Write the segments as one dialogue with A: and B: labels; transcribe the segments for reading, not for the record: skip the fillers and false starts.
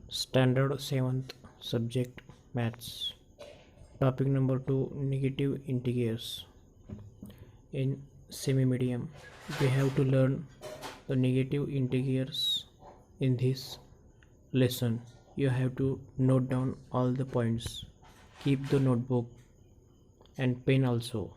A: Standard 7th subject Maths. Topic number 2 Negative integers. In semi medium, we have to learn the negative integers in this lesson. You have to note down all the points. Keep the notebook and pen also.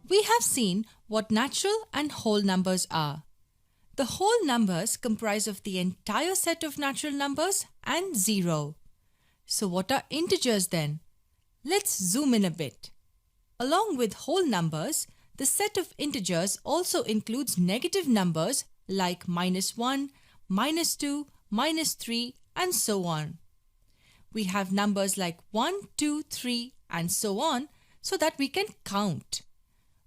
B: We have seen what natural and whole numbers are. The whole numbers comprise of the entire set of natural numbers and zero. So what are integers then? Let's zoom in a bit. Along with whole numbers, the set of integers also includes negative numbers like -1, -2, -3 and so on. We have numbers like 1, 2, 3 and so on so that we can count.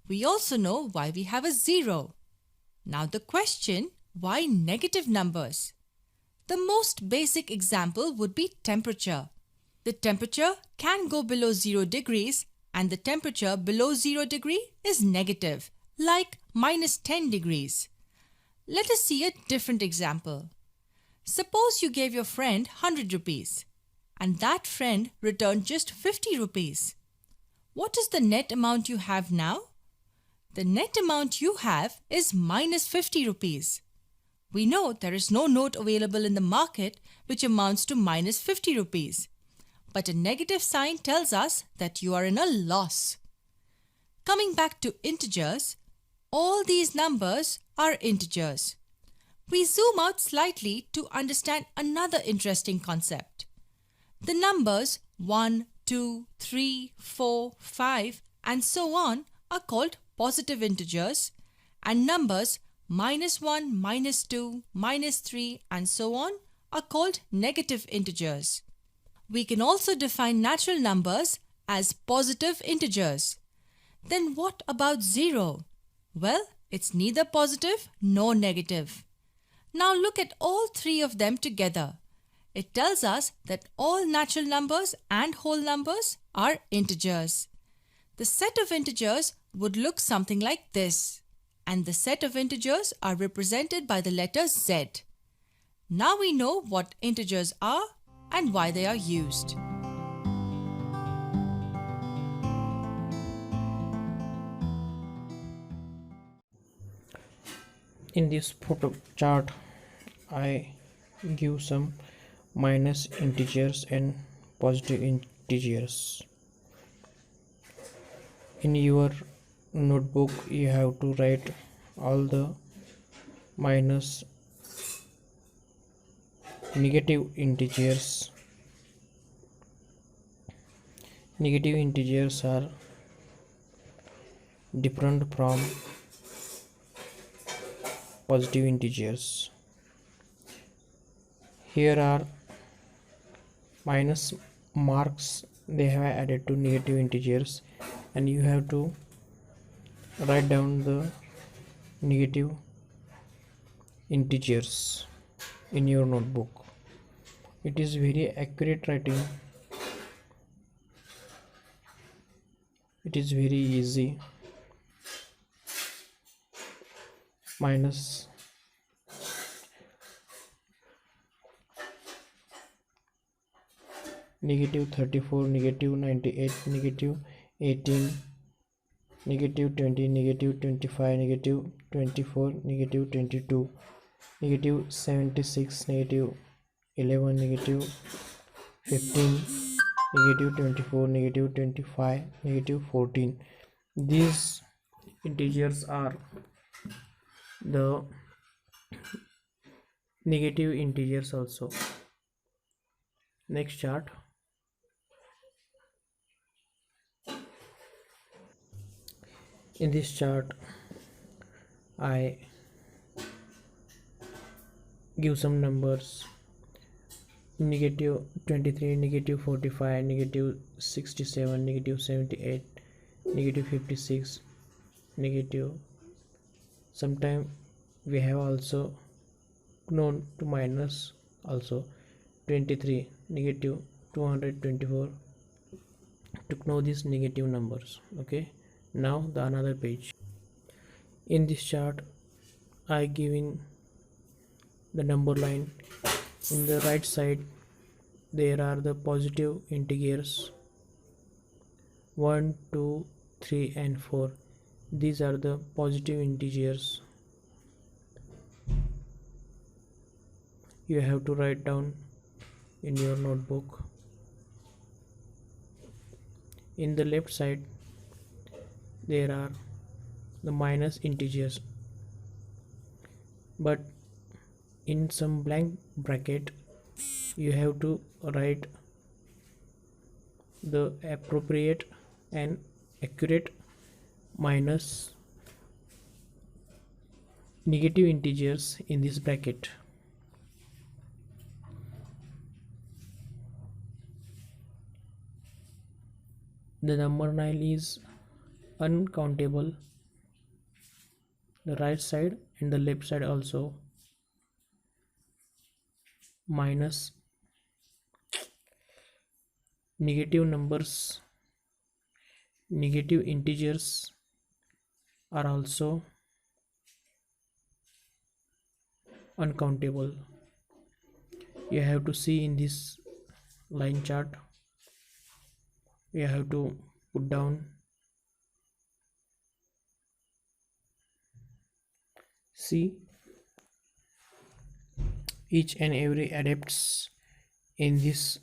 B: We also know why we have a zero. Now the question, why negative numbers? The most basic example would be temperature. The temperature can go below 0 degrees and the temperature below 0 degree is negative, like -10 degrees. Let us see a different example. Suppose you gave your friend 100 rupees and that friend returned just 50 rupees. What is the net amount you have now? The net amount you have is -50 rupees. We know there is no note available in the market which amounts to -50 rupees. But a negative sign tells us that you are in a loss. Coming back to integers, all these numbers are integers. We zoom out slightly to understand another interesting concept. The numbers 1, 2, 3, 4, 5 and so on are called positive integers, and numbers -1, -2, -3 and so on are called negative integers. We can also define natural numbers as positive integers. Then what about 0? Well, it's neither positive nor negative. Now look at all three of them together. It tells us that all natural numbers and whole numbers are integers. The set of integers would look something like this, and the set of integers are represented by the letter Z. Now we know what integers are and why they are used.
A: In this photo chart, I give some minus integers and positive integers. In your notebook, you have to write all the minus negative integers. Negative integers are different from positive integers. Here are minus marks they have added to negative integers, and you have to write down the negative integers in your notebook. It is very accurate writing. It is very easy. Minus -34, -98, -18, negative 20, negative 25, negative 24, negative 22, negative 76, negative 11, negative 15, negative 24, negative 25, negative 14. These integers are the negative integers also. Next chart. In this chart I give some numbers: negative 23, negative 45, negative 67, negative 78, negative 56, negative. Sometime we have also known to minus also. 23, negative 224, to know these negative numbers. Okay, now the another page. In this chart I giving the number line. In the right side there are the positive integers 1, 2, 3 and 4. These are the positive integers. You have to write down in your notebook. In the left side there are the minus integers, but in some blank bracket you have to write the appropriate and accurate minus negative integers in this bracket. The number 9 is uncountable, the right side and the left side also. Minus negative numbers, negative integers are also uncountable. You have to see in this line chart. You have to put down. See, each and every adapts in this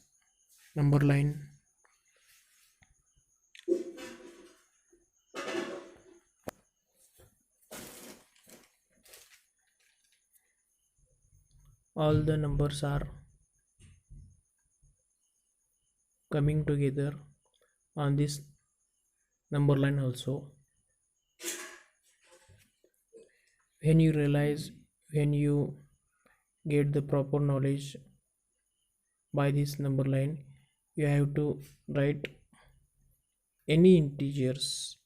A: number line. All the numbers are coming together on this number line also. When you realize, when you get the proper knowledge by this number line, you have to write any integers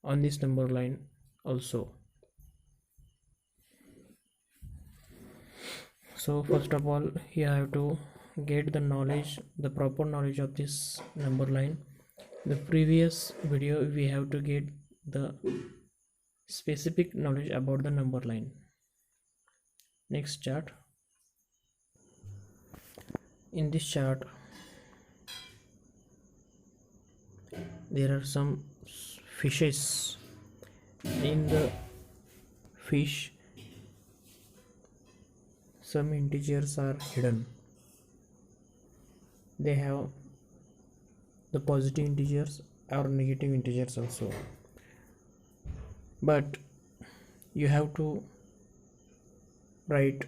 A: on this number line also. So first of all you have to get the knowledge, the proper knowledge of this number line. The previous video we have to get the specific knowledge about the number line. Next chart. In this chart there are some fishes. In the fish some integers are hidden. They have the positive integers or negative integers also, but you have to write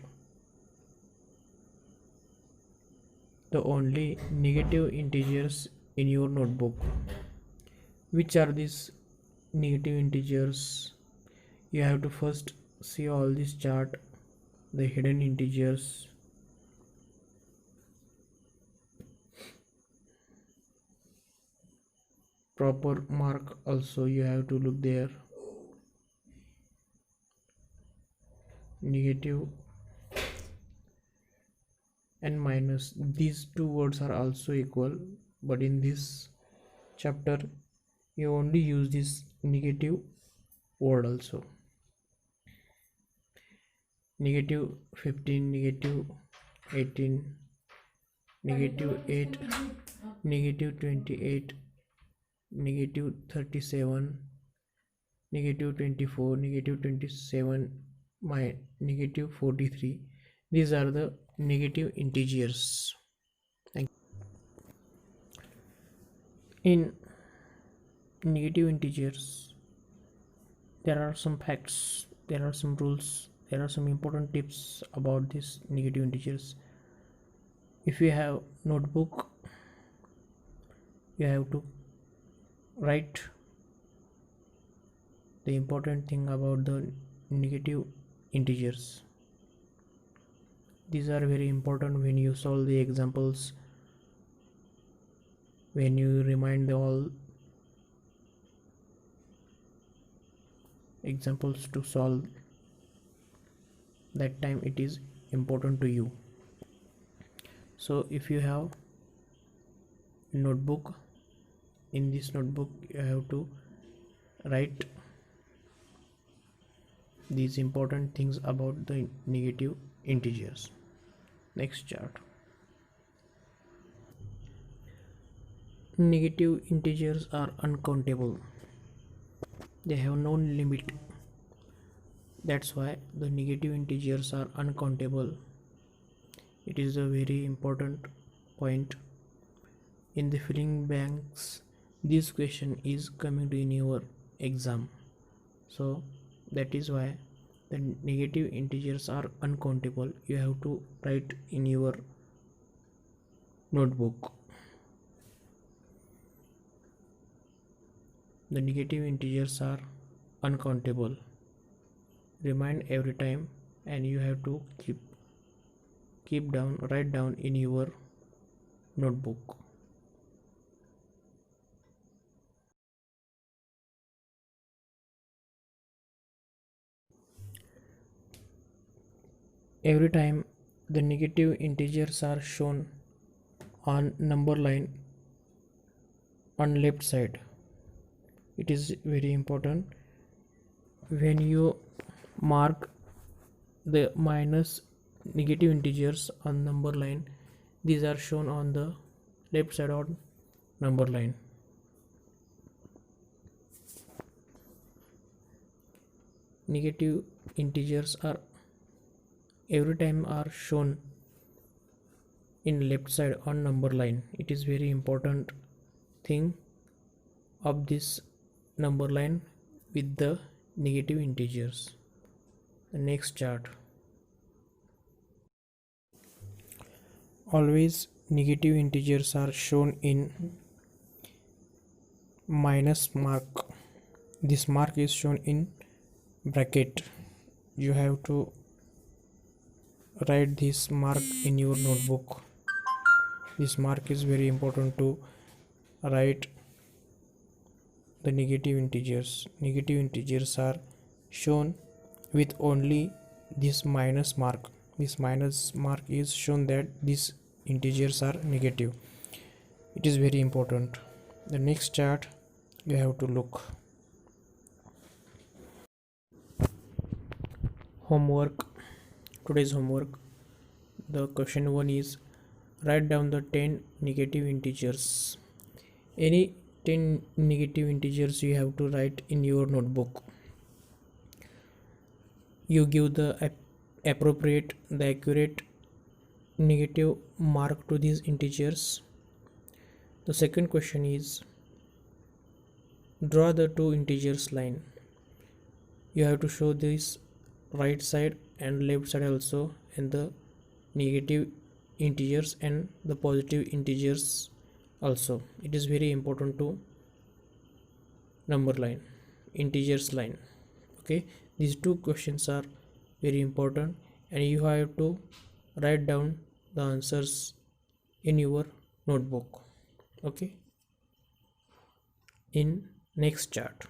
A: the only negative integers in your notebook. Which are these negative integers? You have to first see all this chart, the hidden integers. Proper mark also you have to look there. Negative and minus, these two words are also equal, but in this chapter you only use this negative word also. Negative 15, negative 18, negative 8, negative 28, negative 37, negative 24, negative 27, my negative 43. These are the negative integers. In negative integers, there are some facts, there are some rules, there are some important tips about these negative integers. If you have notebook, you have to write the important thing about the negative integers. These are very important when you solve the examples, when you remind all examples to solve, that time it is important to you. So if you have notebook, in this notebook you have to write these important things about the negative integers. Next chart. Negative integers are uncountable, they have no limit. That's why the negative integers are uncountable. It is a very important point in the filling blanks. This question is coming in your exam, so that is why the negative integers are uncountable. You have to write in your notebook. The negative integers are uncountable. Remind every time, and you have to write down in your notebook. Every time the negative integers are shown on number line on left side, it is very important. When you mark the minus negative integers on number line, these are shown on the left side on number line. Negative integers are every time are shown in left side on number line. It is very important thing of this number line with the negative integers. The next chart. Always negative integers are shown in minus mark. This mark is shown in bracket. You have to write this mark in your notebook. This mark is very important to write the negative integers. Negative integers are shown with only this minus mark. This minus mark is shown that these integers are negative. It is very important. The next chart you have to look. Homework. Today's homework. The question 1 is write down the 10 negative integers. Any 10 negative integers you have to write in your notebook. You give the appropriate, the accurate negative mark to these integers. The second question is draw the two integers line. You have to show this right side and left side also, and the negative integers and the positive integers also. It is very important to number line, integers line. Okay, these two questions are very important, and you have to write down the answers in your notebook. Okay, in next chart.